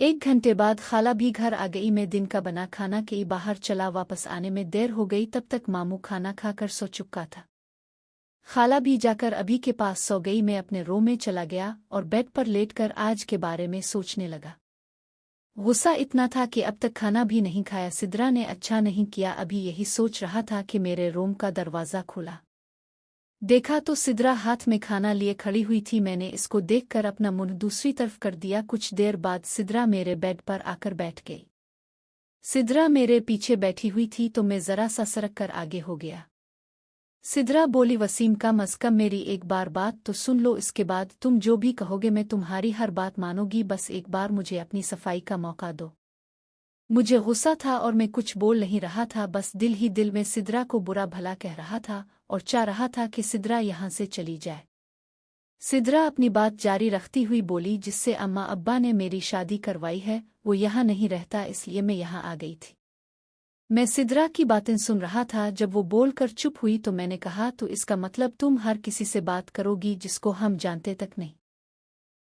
1 घंटे बाद खाला भी घर आ गई। मैं दिन का बना खाना के बाहर चला, वापस आने में देर हो गई। तब तक मामू खाना खाकर सो चुका था। खाला भी जाकर अभी के पास सो गई। मैं अपने रूम में चला गया और बेड पर लेटकर आज के बारे में सोचने लगा। गुस्सा इतना था कि अब तक खाना भी नहीं खाया। सिद्रा ने अच्छा नहीं किया। अभी यही सोच रहा था कि मेरे रूम का दरवाज़ा खुला। देखा तो सिद्रा हाथ में खाना लिए खड़ी हुई थी। मैंने इसको देखकर अपना मुंह दूसरी तरफ कर दिया। कुछ देर बाद सिद्रा मेरे बेड पर आकर बैठ गई। सिद्रा मेरे पीछे बैठी हुई थी तो मैं ज़रा सा सरक कर आगे हो गया। सिद्रा बोली, वसीम, कम अज़ कम मेरी एक बार बात तो सुन लो, इसके बाद तुम जो भी कहोगे मैं तुम्हारी हर बात मानूंगी, बस एक बार मुझे अपनी सफाई का मौका दो। मुझे गुस्सा था और मैं कुछ बोल नहीं रहा था, बस दिल ही दिल में सिद्रा को बुरा भला कह रहा था और चाह रहा था कि सिद्रा यहाँ से चली जाए। सिद्रा अपनी बात जारी रखती हुई बोली, जिससे अम्मा अब्बा ने मेरी शादी करवाई है वो यहाँ नहीं रहता, इसलिए मैं यहाँ आ गई थी। मैं सिद्रा की बातें सुन रहा था। जब वो बोलकर चुप हुई तो मैंने कहा, तो इसका मतलब तुम हर किसी से बात करोगी जिसको हम जानते तक नहीं?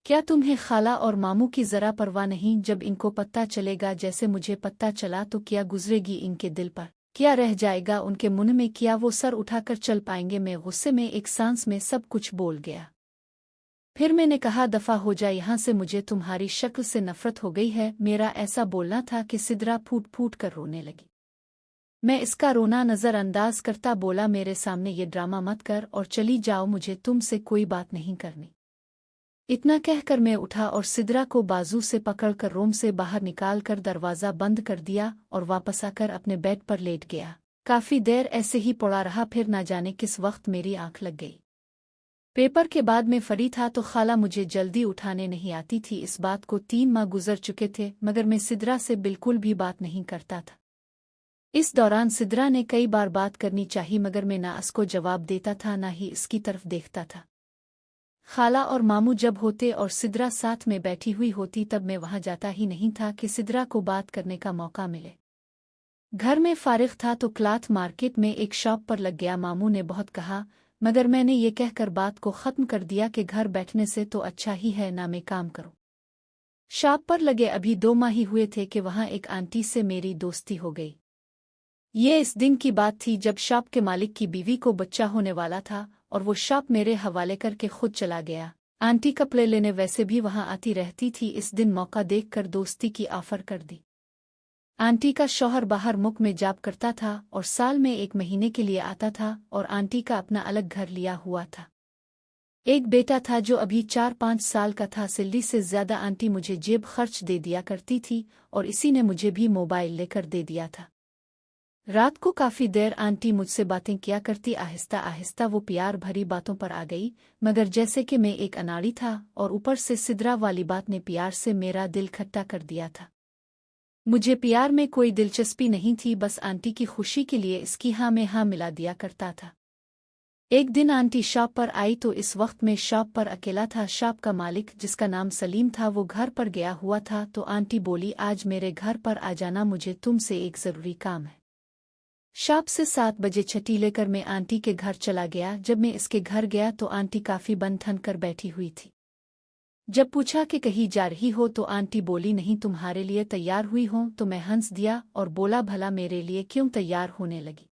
क्या तुम्हें खाला और मामू की ज़रा परवाह नहीं? जब इनको पता चलेगा जैसे मुझे पता चला तो क्या गुजरेगी इनके दिल पर? क्या रह जाएगा उनके मुंह में? क्या वो सर उठाकर चल पाएंगे? मैं गुस्से में एक सांस में सब कुछ बोल गया। फिर मैंने कहा, दफ़ा हो जाए यहाँ से, मुझे तुम्हारी शक्ल से नफरत हो गई है। मेरा ऐसा बोलना था कि सिद्रा फूट फूट कर रोने लगी। मैं इसका रोना नज़रअंदाज करता बोला, मेरे सामने ये ड्रामा मत कर और चली जाओ, मुझे तुमसे कोई बात नहीं करनी। इतना कहकर मैं उठा और सिद्रा को बाजू से पकड़कर रूम से बाहर निकालकर दरवाज़ा बंद कर दिया और वापस आकर अपने बेड पर लेट गया। काफ़ी देर ऐसे ही पड़ा रहा, फिर ना जाने किस वक्त मेरी आंख लग गई। पेपर के बाद में फरी था तो खाला मुझे जल्दी उठाने नहीं आती थी। इस बात को 3 माह गुजर चुके थे, मगर मैं सिद्रा से बिल्कुल भी बात नहीं करता था। इस दौरान सिद्रा ने कई बार बात करनी चाहिए, मगर मैं ना उसको जवाब देता था ना ही इसकी तरफ देखता था। खाला और मामू जब होते और सिद्रा साथ में बैठी हुई होती तब मैं वहां जाता ही नहीं था कि सिद्रा को बात करने का मौका मिले। घर में फारिग था तो क्लॉथ मार्केट में एक शॉप पर लग गया। मामू ने बहुत कहा, मगर मैंने ये कहकर बात को ख़त्म कर दिया कि घर बैठने से तो अच्छा ही है ना मैं काम करूं। शॉप पर लगे अभी 2 माह ही हुए थे कि वहां एक आंटी से मेरी दोस्ती हो गई। ये इस दिन की बात थी जब शॉप के मालिक की बीवी को बच्चा होने वाला था और वो शॉप मेरे हवाले करके खुद चला गया। आंटी कपड़े लेने वैसे भी वहां आती रहती थी, इस दिन मौका देखकर दोस्ती की ऑफर कर दी। आंटी का शौहर बाहर मुल्क में जॉब करता था और साल में 1 महीने के लिए आता था और आंटी का अपना अलग घर लिया हुआ था। एक बेटा था जो अभी 4-5 साल का था। सैलरी से ज़्यादा आंटी मुझे जेब खर्च दे दिया करती थी और इसी ने मुझे भी मोबाइल लेकर दे दिया था। रात को काफ़ी देर आंटी मुझसे बातें किया करती। आहिस्ता आहिस्ता वो प्यार भरी बातों पर आ गई, मगर जैसे कि मैं एक अनाड़ी था और ऊपर से सिद्रा वाली बात ने प्यार से मेरा दिल खट्टा कर दिया था। मुझे प्यार में कोई दिलचस्पी नहीं थी, बस आंटी की खुशी के लिए इसकी हाँ में हाँ मिला दिया करता था। एक दिन आंटी शॉप पर आई तो इस वक्त मैं शॉप पर अकेला था। शॉप का मालिक, जिसका नाम सलीम था, वो घर पर गया हुआ था तो आंटी बोली, आज मेरे घर पर आ जाना, मुझे तुमसे एक ज़रूरी काम है। शॉप से 7 बजे छुट्टी लेकर मैं आंटी के घर चला गया। जब मैं इसके घर गया तो आंटी काफ़ी बन ठन कर बैठी हुई थी। जब पूछा कि कहीं जा रही हो तो आंटी बोली, नहीं, तुम्हारे लिए तैयार हुई हूं। तो मैं हंस दिया और बोला, भला मेरे लिए क्यों तैयार होने लगी?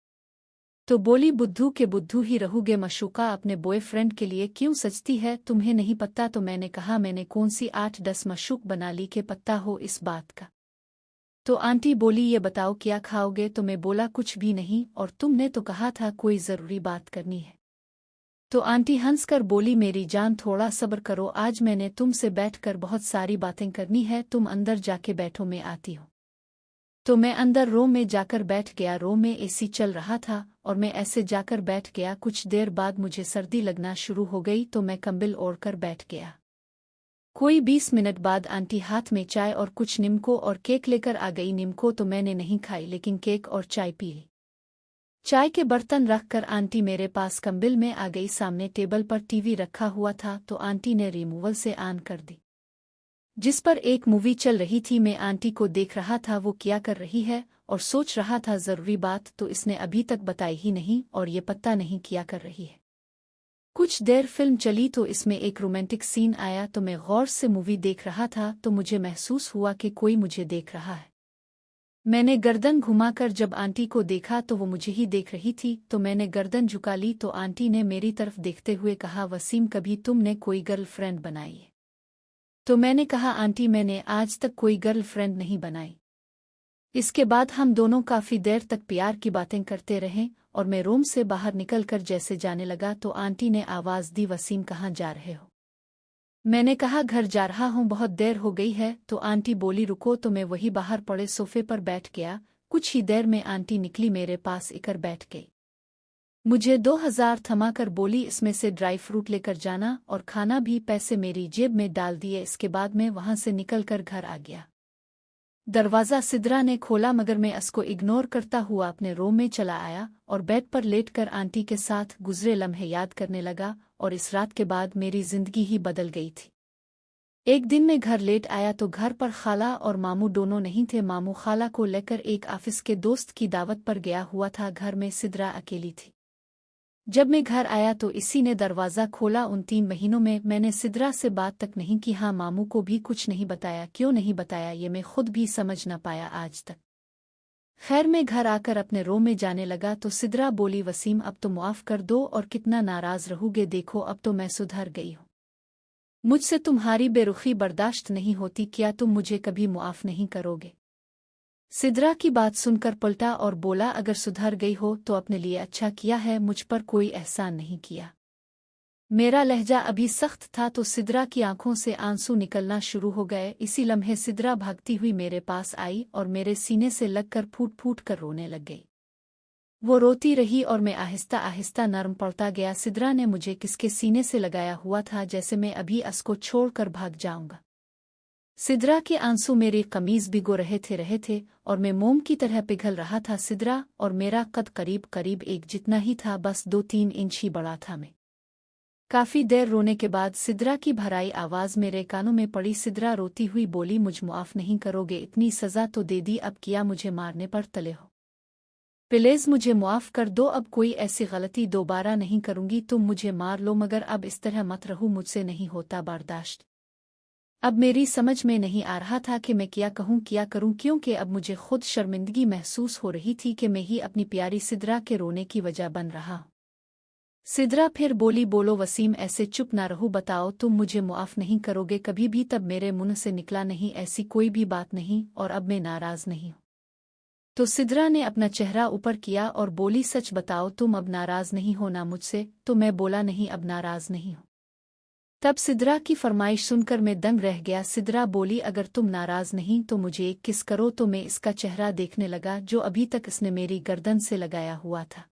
तो बोली, बुद्धू के बुद्धू ही रहोगे, मशूका अपने बॉयफ्रेंड के लिए क्यों सजती है, तुम्हें नहीं पता? तो मैंने कहा, मैंने कौन सी 8-10 मशूक बना ली के पता हो इस बात का? तो आंटी बोली, ये बताओ क्या खाओगे? तो मैं बोला, कुछ भी नहीं, और तुमने तो कहा था कोई ज़रूरी बात करनी है। तो आंटी हंसकर बोली, मेरी जान थोड़ा सब्र करो, आज मैंने तुमसे बैठकर बहुत सारी बातें करनी है, तुम अंदर जाके बैठो, मैं आती हूँ। तो मैं अंदर रूम में जाकर बैठ गया। रूम में एसी चल रहा था और मैं ऐसे जाकर बैठ गया। कुछ देर बाद मुझे सर्दी लगना शुरू हो गई तो मैं कंबल ओढ़कर बैठ गया। कोई 20 मिनट बाद आंटी हाथ में चाय और कुछ निम्को और केक लेकर आ गई। निम्को तो मैंने नहीं खाई, लेकिन केक और चाय पी ली। चाय के बर्तन रखकर आंटी मेरे पास कंबल में आ गई। सामने टेबल पर टीवी रखा हुआ था तो आंटी ने रिमूवल से ऑन कर दी, जिस पर एक मूवी चल रही थी। मैं आंटी को देख रहा था वो क्या कर रही है और सोच रहा था ज़रूरी बात तो इसने अभी तक बताई ही नहीं और ये पता नहीं क्या कर रही है। कुछ देर फिल्म चली तो इसमें एक रोमांटिक सीन आया तो मैं गौर से मूवी देख रहा था तो मुझे महसूस हुआ कि कोई मुझे देख रहा है। मैंने गर्दन घुमाकर जब आंटी को देखा तो वो मुझे ही देख रही थी तो मैंने गर्दन झुका ली तो आंटी ने मेरी तरफ देखते हुए कहा, वसीम कभी तुमने कोई गर्लफ्रेंड बनाई है? तो मैंने कहा, आंटी मैंने आज तक कोई गर्लफ्रेंड नहीं बनाई। इसके बाद हम दोनों काफ़ी देर तक प्यार की बातें करते रहे और मैं रूम से बाहर निकलकर जैसे जाने लगा तो आंटी ने आवाज़ दी, वसीम कहाँ जा रहे हो? मैंने कहा, घर जा रहा हूँ, बहुत देर हो गई है। तो आंटी बोली, रुको। तो मैं वही बाहर पड़े सोफे पर बैठ गया। कुछ ही देर में आंटी निकली, मेरे पास आकर बैठ गई। मुझे 2000 थमाकर बोली, इसमें से ड्राई फ्रूट लेकर जाना और खाना भी। पैसे मेरी जेब में डाल दिए। इसके बाद मैं वहां से निकलकर घर आ गया। दरवाज़ा सिद्रा ने खोला मगर मैं उसको इग्नोर करता हुआ अपने रूम में चला आया और बेड पर लेटकर आंटी के साथ गुजरे लम्हे याद करने लगा और इस रात के बाद मेरी जिंदगी ही बदल गई थी। एक दिन मैं घर लेट आया तो घर पर खाला और मामू दोनों नहीं थे। मामू खाला को लेकर एक ऑफिस के दोस्त की दावत पर गया हुआ था। घर में सिद्रा अकेली थी। जब मैं घर आया तो इसी ने दरवाज़ा खोला। उन 3 महीनों में मैंने सिद्रा से बात तक नहीं की। हाँ, मामू को भी कुछ नहीं बताया। क्यों नहीं बताया ये मैं खुद भी समझ न पाया आज तक। खैर मैं घर आकर अपने रूम में जाने लगा तो सिद्रा बोली, वसीम अब तो माफ़ कर दो और कितना नाराज़ रहोगे, देखो अब तो मैं सुधर गई हूँ। मुझसे तुम्हारी बेरुखी बर्दाश्त नहीं होती, क्या तुम मुझे कभी मुआफ़ नहीं करोगे? सिद्रा की बात सुनकर पलटा और बोला, अगर सुधर गई हो तो अपने लिए अच्छा किया है, मुझ पर कोई एहसान नहीं किया। मेरा लहजा अभी सख्त था तो सिद्रा की आंखों से आंसू निकलना शुरू हो गए। इसी लम्हे सिद्रा भागती हुई मेरे पास आई और मेरे सीने से लगकर फूट फूट कर रोने लग गई। वो रोती रही और मैं आहिस्ता आहिस्ता नरम पड़ता गया। सिद्रा ने मुझे किसके सीने से लगाया हुआ था जैसे मैं अभी उसको छोड़कर भाग जाऊंगा। सिद्रा के आंसू मेरी कमीज भिगो रहे थे और मैं मोम की तरह पिघल रहा था। सिद्रा और मेरा कद करीब करीब एक जितना ही था, बस 2-3 इंच ही बड़ा था। मैं काफी देर रोने के बाद सिद्रा की भराई आवाज मेरे कानों में पड़ी। सिद्रा रोती हुई बोली, मुझ मुआफ नहीं करोगे? इतनी सजा तो दे दी, अब क्या मुझे मारने पर तले हो? प्लीज मुझे मुआफ कर दो, अब कोई ऐसी गलती दोबारा नहीं करूंगी। तुम मुझे मार लो मगर अब इस तरह मत रहो, मुझसे नहीं होता बर्दाश्त। अब मेरी समझ में नहीं आ रहा था कि मैं क्या कहूँ क्या करूँ, क्योंकि अब मुझे खुद शर्मिंदगी महसूस हो रही थी कि मैं ही अपनी प्यारी सिद्रा के रोने की वजह बन रहा। सिद्रा फिर बोली, बोलो वसीम, ऐसे चुप ना रहो, बताओ तुम मुझे मुआफ नहीं करोगे कभी भी? तब मेरे मुंह से निकला, नहीं ऐसी कोई भी बात नहीं और अब मैं नाराज नहीं हूँ। तो सिद्रा ने अपना चेहरा ऊपर किया और बोली, सच बताओ तुम अब नाराज नहीं हो ना मुझसे? तो मैं बोला, नहीं अब नाराज नहीं हूँ। तब सिद्रा की फरमाइश सुनकर मैं दंग रह गया। सिद्रा बोली, अगर तुम नाराज नहीं तो मुझे एक किस करो। तो मैं इसका चेहरा देखने लगा जो अभी तक इसने मेरी गर्दन से लगाया हुआ था।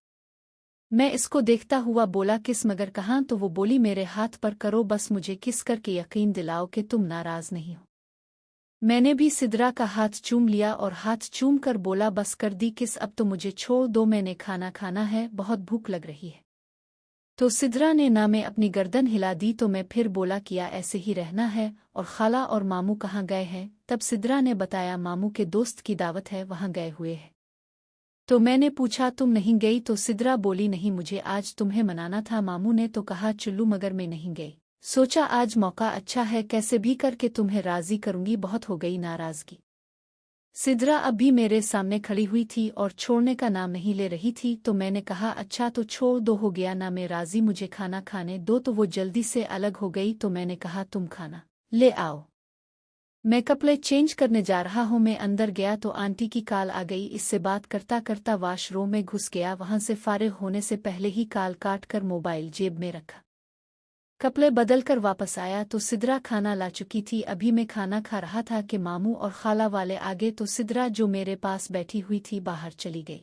मैं इसको देखता हुआ बोला, किस मगर कहाँ? तो वो बोली, मेरे हाथ पर करो, बस मुझे किस करके यकीन दिलाओ कि तुम नाराज नहीं हो। मैंने भी सिद्रा का हाथ चूम लिया और हाथ चूम कर बोला, बस कर दी किस, अब तो मुझे छोड़ दो, मैंने खाना खाना है, बहुत भूख लग रही है। तो सिद्रा ने ना में अपनी गर्दन हिला दी। तो मैं फिर बोला, किया ऐसे ही रहना है? और खाला और मामू कहाँ गए हैं? तब सिद्रा ने बताया, मामू के दोस्त की दावत है, वहाँ गए हुए हैं। तो मैंने पूछा, तुम नहीं गई? तो सिद्रा बोली, नहीं मुझे आज तुम्हें मनाना था, मामू ने तो कहा चुल्लू मगर मैं नहीं गई। सोचा आज मौका अच्छा है, कैसे भी करके तुम्हें राजी करूंगी, बहुत हो गई नाराजगी। सिद्रा अब भी मेरे सामने खड़ी हुई थी और छोड़ने का नाम नहीं ले रही थी, तो मैंने कहा अच्छा तो छोड़ दो, हो गया ना मैं राजी, मुझे खाना खाने दो। तो वो जल्दी से अलग हो गई। तो मैंने कहा तुम खाना ले आओ, मैं कपड़े चेंज करने जा रहा हूँ। मैं अंदर गया तो आंटी की कॉल आ गई। इससे बात करता करता वॉशरूम में घुस गया। वहां से फारिग होने से पहले ही कॉल काट कर मोबाइल जेब में रखा। कपड़े बदल कर वापस आया तो सिद्रा खाना ला चुकी थी। अभी मैं खाना खा रहा था कि मामू और खाला वाले आ गए। तो सिद्रा जो मेरे पास बैठी हुई थी बाहर चली गई।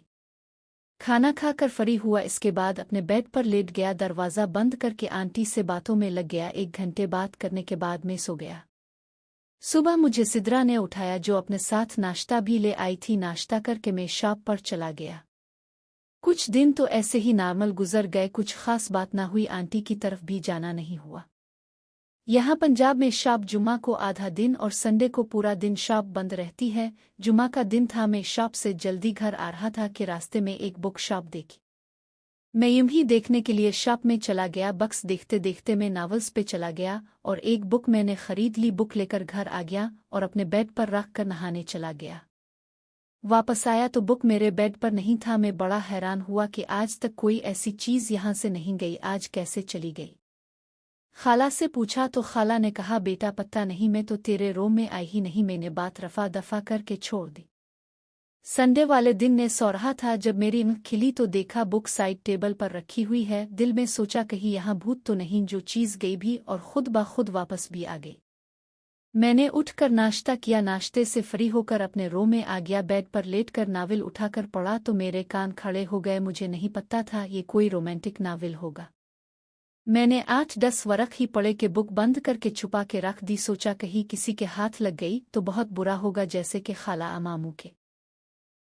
खाना खाकर फ्री हुआ, इसके बाद अपने बेड पर लेट गया, दरवाज़ा बंद करके आंटी से बातों में लग गया। 1 घंटे बात करने के बाद मैं सो गया। सुबह मुझे सिद्रा ने उठाया, जो अपने साथ नाश्ता भी ले आई थी। नाश्ता करके मैं शॉप पर चला गया। कुछ दिन तो ऐसे ही नॉर्मल गुजर गए, कुछ खास बात ना हुई। आंटी की तरफ भी जाना नहीं हुआ। यहाँ पंजाब में शॉप जुमा को आधा दिन और संडे को पूरा दिन शॉप बंद रहती है। जुमा का दिन था, मैं शॉप से जल्दी घर आ रहा था कि रास्ते में एक बुक शॉप देखी। मैं यूं ही देखने के लिए शॉप में चला गया। बक्स देखते देखते मैं नॉवेल्स पे चला गया और एक बुक मैंने खरीद ली। बुक लेकर घर आ गया और अपने बेड पर रख कर नहाने चला गया। वापस आया तो बुक मेरे बेड पर नहीं था। मैं बड़ा हैरान हुआ कि आज तक कोई ऐसी चीज़ यहाँ से नहीं गई, आज कैसे चली गई। खाला से पूछा तो खाला ने कहा बेटा पता नहीं, मैं तो तेरे रूम में आई ही नहीं। मैंने बात रफा दफा करके छोड़ दी। संडे वाले दिन ने सो रहा था, जब मेरी आँख खिली तो देखा बुक साइड टेबल पर रखी हुई है। दिल में सोचा कहीं यहाँ भूत तो नहीं, जो चीज़ गई भी और खुद ब खुद वापस भी आ गई। मैंने उठकर नाश्ता किया। नाश्ते से फ्री होकर अपने रूम में आ गया। बेड पर लेटकर नावल उठाकर पढ़ा तो मेरे कान खड़े हो गए। मुझे नहीं पता था ये कोई रोमांटिक नावल होगा। मैंने 8-10 वरक ही पढ़े के बुक बंद करके छुपा के रख दी। सोचा कहीं किसी के हाथ लग गई तो बहुत बुरा होगा, जैसे कि खाला अमामू के।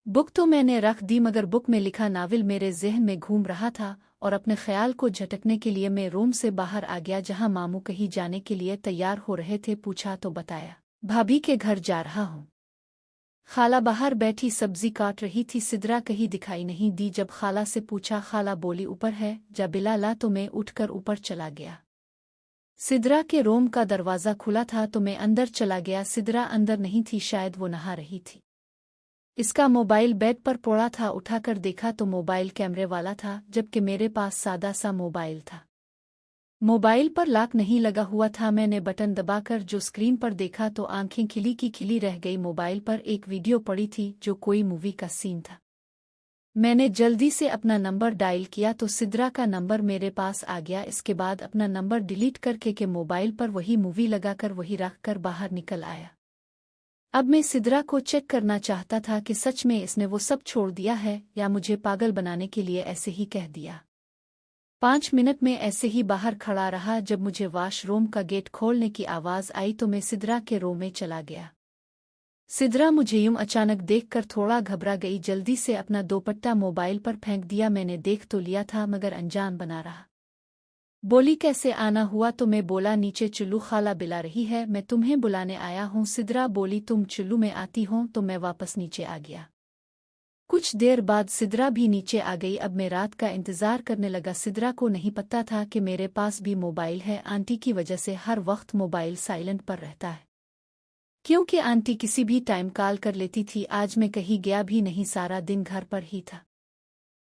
बुक तो मैंने रख दी, मगर बुक में लिखा नावल मेरे जहन में घूम रहा था और अपने ख्याल को झटकने के लिए मैं रूम से बाहर आ गया, जहां मामू कहीं जाने के लिए तैयार हो रहे थे। पूछा तो बताया भाभी के घर जा रहा हूँ। खाला बाहर बैठी सब्जी काट रही थी। सिद्रा कहीं दिखाई नहीं दी। जब खाला से पूछा, खाला बोली ऊपर है, जा बिला ला। तो मैं उठकर ऊपर चला गया। सिद्रा के रूम का दरवाज़ा खुला था तो मैं अंदर चला गया। सिद्रा अंदर नहीं थी, शायद वो नहा रही थी। इसका मोबाइल बेड पर पड़ा था। उठाकर देखा तो मोबाइल कैमरे वाला था, जबकि मेरे पास सादा सा मोबाइल था। मोबाइल पर लॉक नहीं लगा हुआ था। मैंने बटन दबाकर जो स्क्रीन पर देखा तो आंखें खिली की खिली रह गई। मोबाइल पर एक वीडियो पड़ी थी, जो कोई मूवी का सीन था। मैंने जल्दी से अपना नंबर डायल किया तो सिद्रा का नंबर मेरे पास आ गया। इसके बाद अपना नंबर डिलीट करके के मोबाइल पर वही मूवी लगाकर वही रख कर बाहर निकल आया। अब मैं सिद्रा को चेक करना चाहता था कि सच में इसने वो सब छोड़ दिया है या मुझे पागल बनाने के लिए ऐसे ही कह दिया। 5 मिनट में ऐसे ही बाहर खड़ा रहा। जब मुझे वॉशरूम का गेट खोलने की आवाज़ आई तो मैं सिद्रा के रूम में चला गया। सिद्रा मुझे यूं अचानक देखकर थोड़ा घबरा गई। जल्दी से अपना दोपट्टा मोबाइल पर फेंक दिया। मैंने देख तो लिया था, मगर अनजान बना रहा। बोली कैसे आना हुआ? तो मैं बोला नीचे चुल्लू खाला बिला रही है, मैं तुम्हें बुलाने आया हूँ। सिद्रा बोली तुम चुल्लू में आती हो? तो मैं वापस नीचे आ गया। कुछ देर बाद सिद्रा भी नीचे आ गई। अब मैं रात का इंतज़ार करने लगा। सिद्रा को नहीं पता था कि मेरे पास भी मोबाइल है। आंटी की वजह से हर वक्त मोबाइल साइलेंट पर रहता है, क्योंकि आंटी किसी भी टाइम कॉल कर लेती थी। आज मैं कहीं गया भी नहीं, सारा दिन घर पर ही था।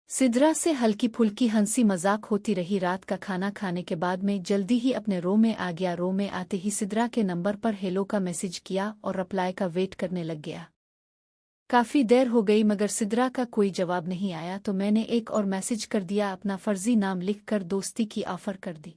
सिद्रा से हल्की फुल्की हंसी मजाक होती रही। रात का खाना खाने के बाद मैं जल्दी ही अपने रूम में आ गया। रूम में आते ही सिद्रा के नंबर पर हेलो का मैसेज किया और रिप्लाई का वेट करने लग गया। काफ़ी देर हो गई मगर सिद्रा का कोई जवाब नहीं आया, तो मैंने एक और मैसेज कर दिया। अपना फर्जी नाम लिखकर दोस्ती की ऑफ़र कर दी।